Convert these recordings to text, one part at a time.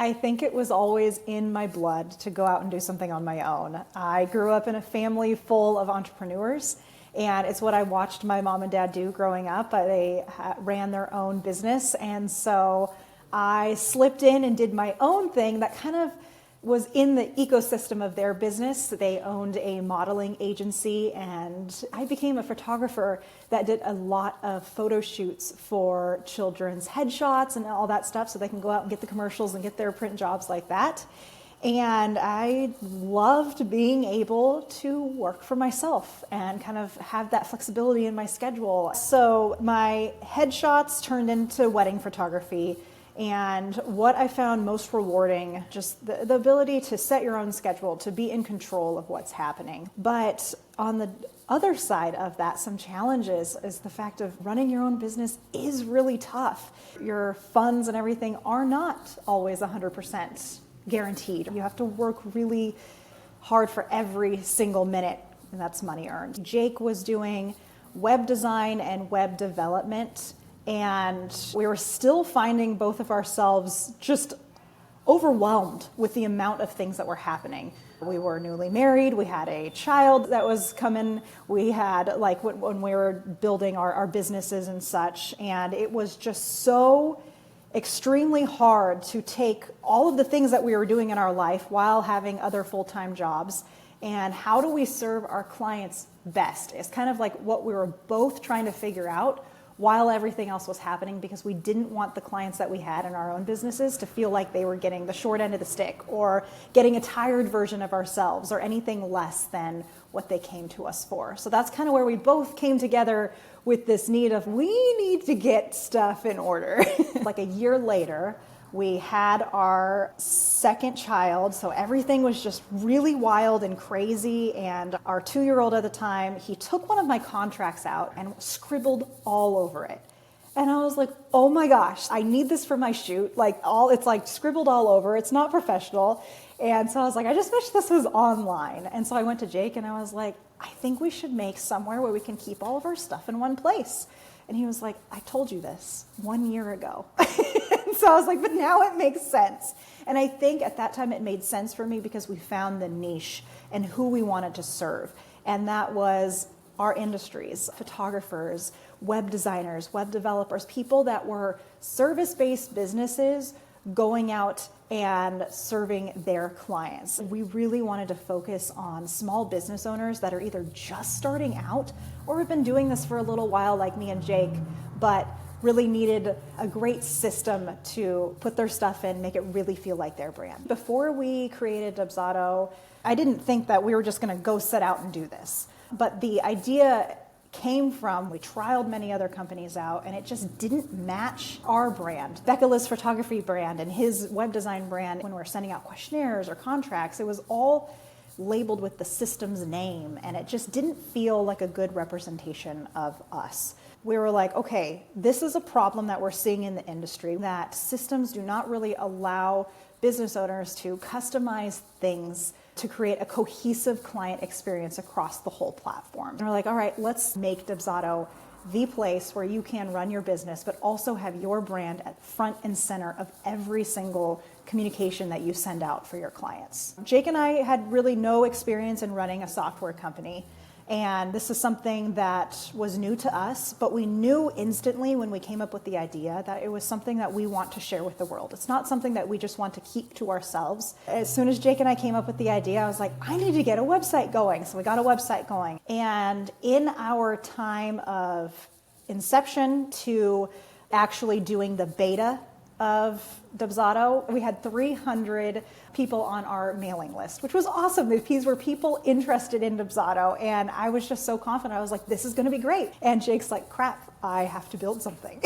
I think it was always in my blood to go out and do something on my own. I grew up in a family full of entrepreneurs, and it's what I watched my mom and dad do growing up. They ran their own business, and so I slipped in and did my own thing that kind of was in the ecosystem of their business. They owned a modeling agency, and I became a photographer that did a lot of photo shoots for children's headshots and all that stuff so they can go out and get the commercials and get their print jobs like that. And I loved being able to work for myself and kind of have that flexibility in my schedule. So my headshots turned into wedding photography. And what I found most rewarding, just the ability to set your own schedule, to be in control of what's happening. But on the other side of that, some challenges is the fact of running your own business is really tough. Your funds and everything are not always 100% guaranteed. You have to work really hard for every single minute, and that's money earned. Jake was doing web design and web development, and we were still finding both of ourselves just overwhelmed with the amount of things that were happening. We were newly married, we had a child that was coming, we had like when we were building our businesses and such, and it was just so extremely hard to take all of the things that we were doing in our life while having other full-time jobs, and how do we serve our clients best? It's kind of like what we were both trying to figure out while everything else was happening, because we didn't want the clients that we had in our own businesses to feel like they were getting the short end of the stick or getting a tired version of ourselves or anything less than what they came to us for. So that's kind of where we both came together with this need of, we need to get stuff in order. Like a year later, we had our second child, so everything was just really wild and crazy, and our 2-year-old at the time, he took one of my contracts out and scribbled all over it. And I was like, oh my gosh, I need this for my shoot. It's like scribbled all over, it's not professional. And so I was like, I just wish this was online. And so I went to Jake and I was like, I think we should make somewhere where we can keep all of our stuff in one place. And he was like, I told you this 1 year ago. So I was like, but now it makes sense. And I think at that time it made sense for me because we found the niche and who we wanted to serve. And that was our industries, photographers, web designers, web developers, people that were service-based businesses going out and serving their clients. We really wanted to focus on small business owners that are either just starting out or have been doing this for a little while like me and Jake, but really needed a great system to put their stuff in, make it really feel like their brand. Before we created Dubsado, I didn't think that we were just gonna go set out and do this. But the idea came from, we trialed many other companies out and it just didn't match our brand. Becca's photography brand and his web design brand, when we were sending out questionnaires or contracts, it was all labeled with the system's name and it just didn't feel like a good representation of us. We were like, okay, this is a problem that we're seeing in the industry, that systems do not really allow business owners to customize things to create a cohesive client experience across the whole platform. And we're like, all right, let's make Dubsado the place where you can run your business, but also have your brand at front and center of every single communication that you send out for your clients. Jake and I had really no experience in running a software company. And this is something that was new to us, but we knew instantly when we came up with the idea that it was something that we want to share with the world. It's not something that we just want to keep to ourselves. As soon as Jake and I came up with the idea, I was like, I need to get a website going. So we got a website going. And in our time of inception to actually doing the beta of Dubsado, we had 300 people on our mailing list, which was awesome. These were people interested in Dubsado, and I was just so confident. I was like, this is going to be great. And Jake's like, crap, I have to build something,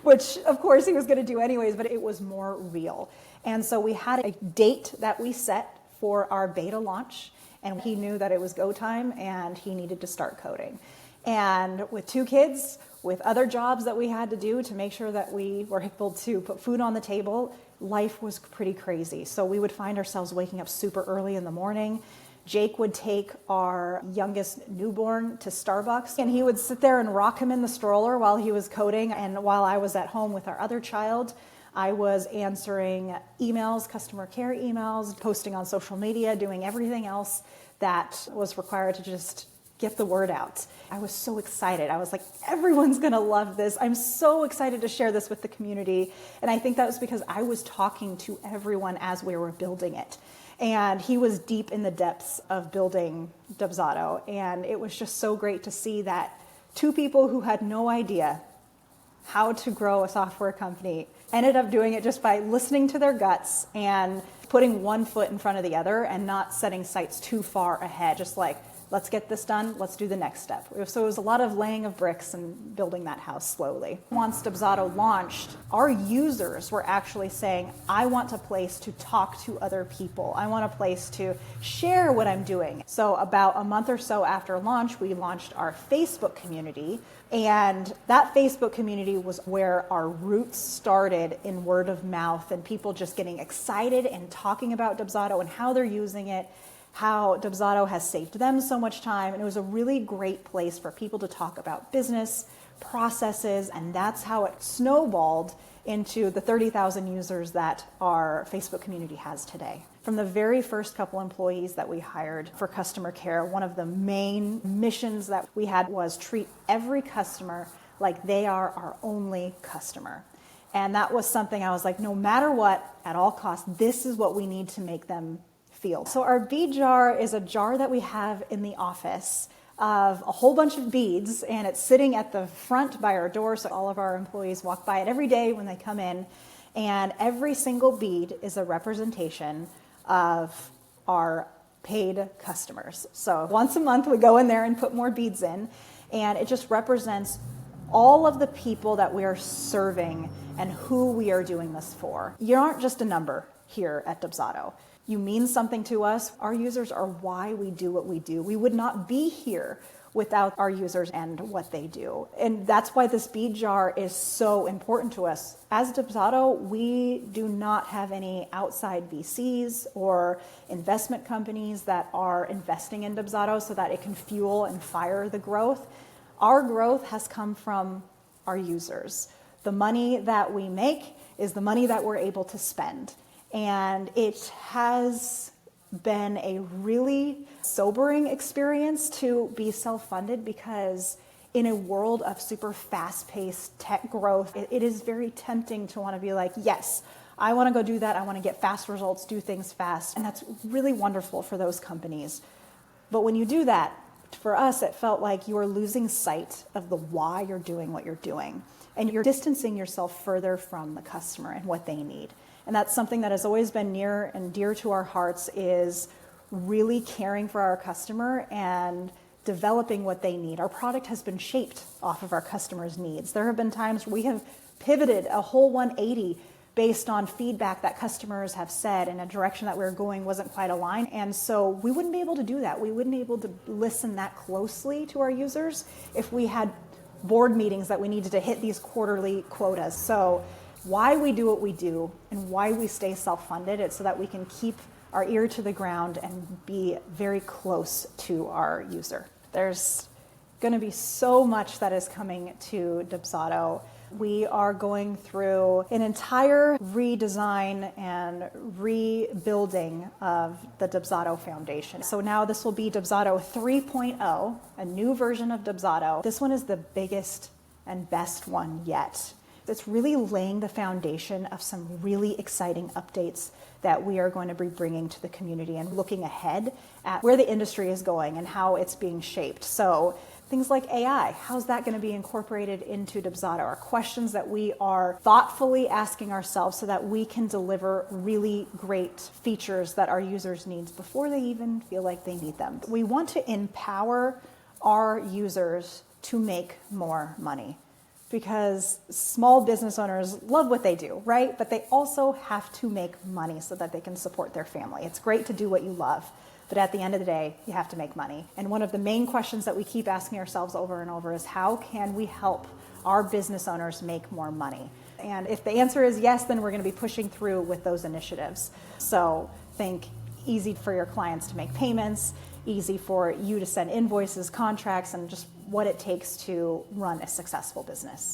which of course he was going to do anyways, but it was more real. And so we had a date that we set for our beta launch, and he knew that it was go time and he needed to start coding. And with 2 kids, with other jobs that we had to do to make sure that we were able to put food on the table, life was pretty crazy. So we would find ourselves waking up super early in the morning. Jake would take our youngest newborn to Starbucks, and he would sit there and rock him in the stroller while he was coding, and while I was at home with our other child. I was answering emails, customer care emails, posting on social media, doing everything else that was required to just get the word out. I was so excited. I was like, everyone's gonna love this. I'm so excited to share this with the community. And I think that was because I was talking to everyone as we were building it. And he was deep in the depths of building Dubsado. And it was just so great to see that two people who had no idea how to grow a software company ended up doing it just by listening to their guts and putting one foot in front of the other and not setting sights too far ahead, just like, let's get this done, let's do the next step. So it was a lot of laying of bricks and building that house slowly. Once Dubsado launched, our users were actually saying, I want a place to talk to other people. I want a place to share what I'm doing. So about a month or so after launch, we launched our Facebook community. And that Facebook community was where our roots started in word of mouth and people just getting excited and talking about Dubsado and how they're using it, how Dubsado has saved them so much time. And it was a really great place for people to talk about business, processes, and that's how it snowballed into the 30,000 users that our Facebook community has today. From the very first couple employees that we hired for customer care, one of the main missions that we had was treat every customer like they are our only customer. And that was something I was like, no matter what, at all costs, this is what we need to make them feel. So our bead jar is a jar that we have in the office of a whole bunch of beads, and it's sitting at the front by our door, so all of our employees walk by it every day when they come in, and every single bead is a representation of our paid customers. So once a month we go in there and put more beads in, and it just represents all of the people that we are serving and who we are doing this for. You aren't just a number here at Dubsado. You mean something to us. Our users are why we do what we do. We would not be here without our users and what they do. And that's why this bead jar is so important to us. As Dubsado, we do not have any outside VCs or investment companies that are investing in Dubsado so that it can fuel and fire the growth. Our growth has come from our users. The money that we make is the money that we're able to spend. And it has been a really sobering experience to be self-funded because in a world of super fast-paced tech growth, it is very tempting to want to be like, yes, I want to go do that. I want to get fast results, do things fast. And that's really wonderful for those companies. But when you do that, for us, it felt like you are losing sight of the why you're doing what you're doing. And you're distancing yourself further from the customer and what they need. And that's something that has always been near and dear to our hearts, is really caring for our customer and developing what they need. Our product has been shaped off of our customers' needs. There have been times we have pivoted a whole 180 based on feedback that customers have said in a direction that we were going wasn't quite aligned. And so we wouldn't be able to do that. We wouldn't be able to listen that closely to our users if we had board meetings that we needed to hit these quarterly quotas. So why we do what we do and why we stay self-funded, it's so that we can keep our ear to the ground and be very close to our user. There's going to be so much that is coming to Dubsado. We are going through an entire redesign and rebuilding of the Dubsado Foundation. So now this will be Dubsado 3.0, a new version of Dubsado. This one is the biggest and best one yet. It's really laying the foundation of some really exciting updates that we are going to be bringing to the community and looking ahead at where the industry is going and how it's being shaped. So things like AI, how's that going to be incorporated into Dubsado? Are questions that we are thoughtfully asking ourselves so that we can deliver really great features that our users need before they even feel like they need them. We want to empower our users to make more money, because small business owners love what they do, right? But they also have to make money so that they can support their family. It's great to do what you love, but at the end of the day, you have to make money. And one of the main questions that we keep asking ourselves over and over is, how can we help our business owners make more money? And if the answer is yes, then we're going to be pushing through with those initiatives. So think easy for your clients to make payments, easy for you to send invoices, contracts, and just what it takes to run a successful business.